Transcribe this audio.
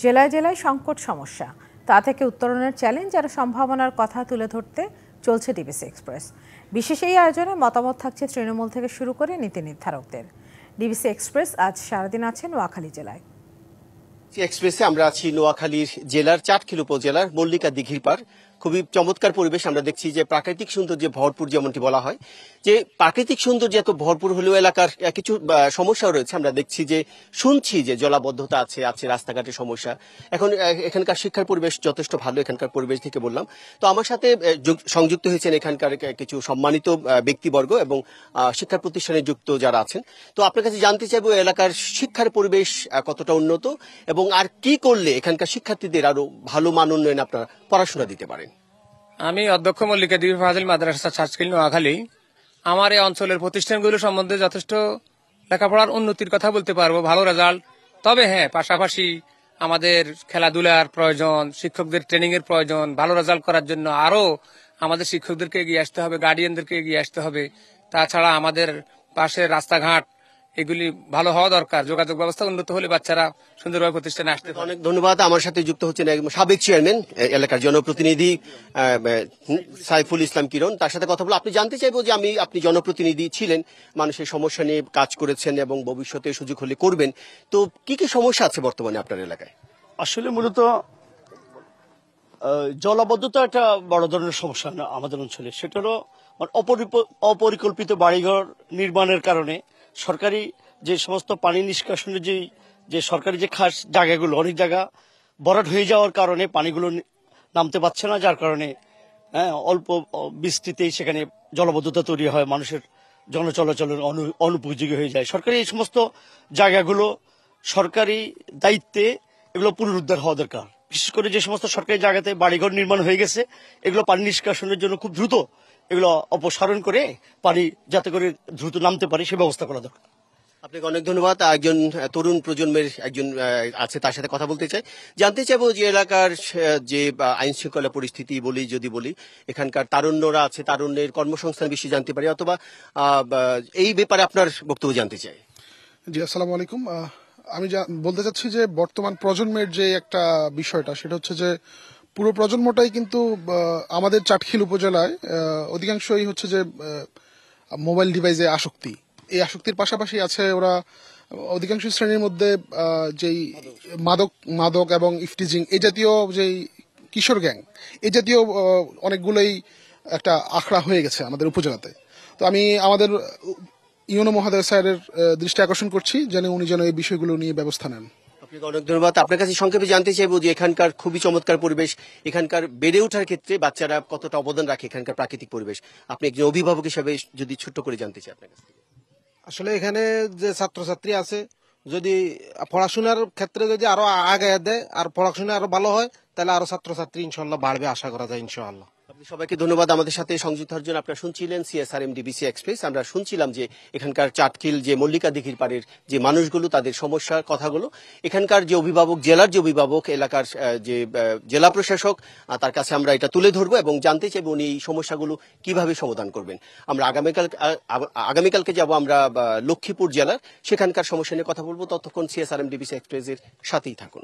জেলায় জেলায় সংকট সমস্যা, তা থেকে উত্তরণের চ্যালেঞ্জ আর সম্ভাবনার কথা তুলে ধরতে চলছে ডিবিসি এক্সপ্রেস। বিশেষ এই আয়োজনে মতামত থাকছে তৃণমূল থেকে শুরু করে নীতি নির্ধারকদের। ডিবিসি এক্সপ্রেস আজ সারাদিন আছে নোয়াখালী জেলায়। এক্সপ্রেসে আমরা আছি নোয়াখালীর জেলার চাটখিল উপজেলার মল্লিকা দিঘির পার। খুবই চমৎকার পরিবেশ। আমরা দেখছি যে প্রাকৃতিক সৌন্দর্যে ভরপুর, যেমনটি বলা হয় যে প্রাকৃতিক সৌন্দর্য এত ভরপুর হলেও এলাকার কিছু সমস্যাও রয়েছে। আমরা দেখছি যে শুনছি যে জলাবদ্ধতা আছে রাস্তাঘাটের সমস্যা। এখন এখানকার শিক্ষার পরিবেশ যথেষ্ট ভালো, এখানকার পরিবেশ থেকে বললাম। তো আমার সাথে সংযুক্ত হয়েছেন এখানকার কিছু সম্মানিত ব্যক্তিবর্গ এবং শিক্ষা প্রতিষ্ঠানে যুক্ত যারা আছেন। তো আপনার কাছে জানতে চাইবো এলাকার শিক্ষার পরিবেশ কতটা উন্নত এবং আর কি করলে এখানকার শিক্ষার্থীদের আরো ভালো মান উন্নয়নে আপনারা পড়াশোনা দিতে পারেন। আমি অধ্যক্ষ মল্লিকা দিঘির ফাজিল মাদ্রাসা চাটখিল নোয়াখালী। আমার এই অঞ্চলের প্রতিষ্ঠানগুলো সম্বন্ধে যথেষ্ট লেখাপড়ার উন্নতির কথা বলতে পারবো, ভালো রেজাল্ট। তবে হ্যাঁ, পাশাপাশি আমাদের খেলাধুলার প্রয়োজন, শিক্ষকদের ট্রেনিং এর প্রয়োজন। ভালো রেজাল্ট করার জন্য আরো আমাদের শিক্ষকদেরকে এগিয়ে আসতে হবে, গার্ডিয়ানদেরকে এগিয়ে আসতে হবে। তাছাড়া আমাদের পাশের রাস্তাঘাট এগুলি ভালো হওয়া দরকার। যোগাযোগ ব্যবস্থা উন্নত হলে বাচ্চারা সুন্দরভাবে প্রতিষ্ঠানে আসতে পারে। অনেক ধন্যবাদ। আমার সাথে যুক্ত হচ্ছেন সাবেক চেয়ারম্যান এলাকার জনপ্রতিনিধি সাইফুল ইসলাম কিরণ। তার সাথে কথা বলে আপনি জানতে চাইবো যে আপনি জনপ্রতিনিধি ছিলেন, মানুষের সমস্যা নিয়ে কাজ করেছেন এবং ভবিষ্যতে সুযোগ হলে করবেন। তো কি কি সমস্যা আছে বর্তমানে আপনার এলাকায়? আসলে মূলত জলাবদ্ধতা একটা বড় ধরনের সমস্যা না আমাদের অঞ্চলে। সেটা হলো অপরিকল্পিত বাড়িঘর নির্মাণের কারণে সরকারি যে সমস্ত পানি নিষ্কাশনের যে সরকারি যে খাস জায়গাগুলো, অনেক জায়গা ভরাট হয়ে যাওয়ার কারণে পানিগুলো নামতে পারছে না, যার কারণে অল্প বৃষ্টিতেই সেখানে জলাবদ্ধতা তৈরি হয়, মানুষের জনচলাচলের অনুপযোগী হয়ে যায়। সরকারি এই সমস্ত জায়গাগুলো সরকারি দায়িত্বে এগুলো পুনরুদ্ধার হওয়া দরকার। বিশেষ করে যে সমস্ত সরকারি জায়গাতে বাড়িঘর নির্মাণ হয়ে গেছে, এগুলো পানি নিষ্কাশনের জন্য খুব দ্রুত এগুলো অপসারণ করে পানি যাতে করে দ্রুত নামতে পারে সে ব্যবস্থা করা দরকার। আপনাকে অনেক ধন্যবাদ। একজন তরুণ প্রজন্মের একজন আছে, তার সাথে কথা বলতে চাই। জানতে চাইবো যে এলাকার যে আইন শৃঙ্খলা পরিস্থিতি যদি বলি, এখানকার তারুণ্যরা আছে, তারুণ্যের কর্মসংস্থান বেশি জানতে পারি, অথবা এই ব্যাপারে আপনার বক্তব্য জানতে চাই। জি, আসসালামু আলাইকুম। আমি বলতে চাচ্ছি যে বর্তমান প্রজন্মের যে একটা বিষয়টা, সেটা হচ্ছে যে পুরো প্রজন্মটাই কিন্তু আমাদের চাটখিল উপজেলায় অধিকাংশই হচ্ছে যে মোবাইল ডিভাইসে আসক্তি। এই আসক্তির পাশাপাশি আছে ওরা অধিকাংশ শ্রেণীর মধ্যে যেই মাদক এবং ইফটিজিং এই জাতীয় যেই কিশোর গ্যাং, এই জাতীয় অনেকগুলোই একটা আখড়া হয়ে গেছে আমাদের উপজেলাতে। তো আমি আমাদের ইউনো মহোদয় স্যারের দৃষ্টি আকর্ষণ করছি যেন উনি যেন এই বিষয়গুলো নিয়ে ব্যবস্থা নেন। আপনাকে অনেক ধন্যবাদ। আপনার কাছে সংক্ষেপে জানতে চাইবো যে এখানকার খুবই চমৎকার পরিবেশ, এখানকার বেড়ে ওঠার ক্ষেত্রে বাচ্চারা কতটা অবদান রাখে এখানকার প্রাকৃতিক পরিবেশ, আপনি একজন অভিভাবক হিসেবে যদি ছোট্ট করে জানতে চাই আপনার কাছ থেকে। আসলে এখানে যে ছাত্রছাত্রী আছে, যদি পড়াশোনার ক্ষেত্রে যদি আরো আগে দেয় আর পড়াশোনা আরো ভালো হয়, তাহলে আরো ছাত্রছাত্রী ইনশাল্লাহ বাড়বে, আশা করা যায় ইনশাআল্লাহ। আপনি সবাইকে ধন্যবাদ আমাদের সাথে সংযুক্ত হওয়ার জন্য। আপনারা শুনছিলেন সিএসআরএম ডিবিসি এক্সপ্রেস। আমরা শুনছিলাম যে এখানকার চাটখিল যে মল্লিকা দিঘির পাড়ের যে মানুষগুলো, তাদের সমস্যার কথাগুলো। এখানকার যে অভিভাবক, জেলার যে অভিভাবক, এলাকার যে জেলা প্রশাসক, তার কাছে আমরা এটা তুলে ধরবো এবং জানতে চাইবো উনি এই সমস্যাগুলো কিভাবে সমাধান করবেন। আমরা আগামীকালকে যাব আমরা লক্ষ্মীপুর জেলার, সেখানকার সমস্যা নিয়ে কথা বলবো। ততক্ষণ সিএসআরএম ডিবিসি এক্সপ্রেসের সাথেই থাকুন।